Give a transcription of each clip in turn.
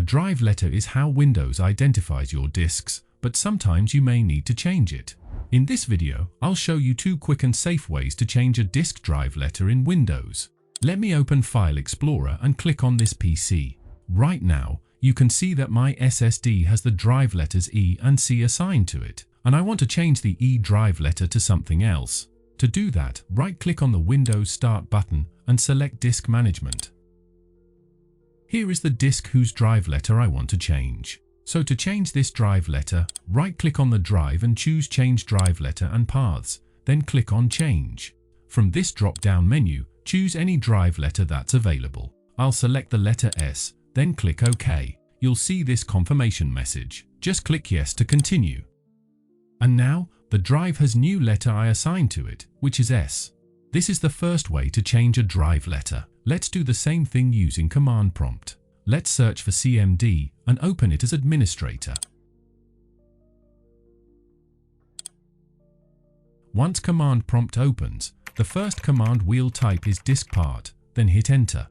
A drive letter is how Windows identifies your disks, but sometimes you may need to change it. In this video, I'll show you 2 quick and safe ways to change a disk drive letter in Windows. Let me open File Explorer and click on this PC. Right now, you can see that my SSD has the drive letters E and C assigned to it, and I want to change the E drive letter to something else. To do that, right-click on the Windows Start button and select Disk Management. Here is the disk whose drive letter I want to change. So to change this drive letter, right-click on the drive and choose Change Drive Letter and Paths, then click on Change. From this drop-down menu, choose any drive letter that's available. I'll select the letter S, then click OK. You'll see this confirmation message. Just click Yes to continue. And now, the drive has new letter I assigned to it, which is S. This is the first way to change a drive letter. Let's do the same thing using Command Prompt. Let's search for CMD and open it as administrator. Once Command Prompt opens, the first command we'll type is diskpart, then hit Enter.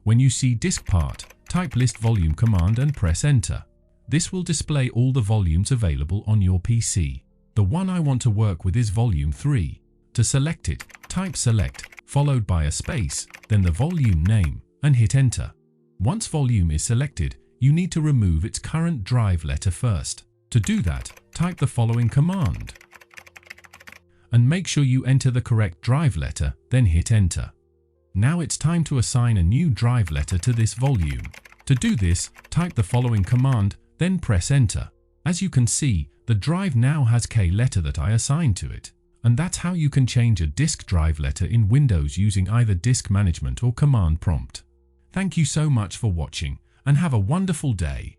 When you see diskpart, type list volume command and press Enter. This will display all the volumes available on your PC. The one I want to work with is volume 3. To select it, type select, followed by a space, then the volume name, and hit Enter. Once volume is selected, you need to remove its current drive letter first. To do that, type the following command. And make sure you enter the correct drive letter, then hit Enter. Now it's time to assign a new drive letter to this volume. To do this, type the following command, then press Enter. As you can see, the drive now has K letter that I assigned to it. And that's how you can change a disk drive letter in Windows using either Disk Management or Command Prompt. Thank you so much for watching, and have a wonderful day.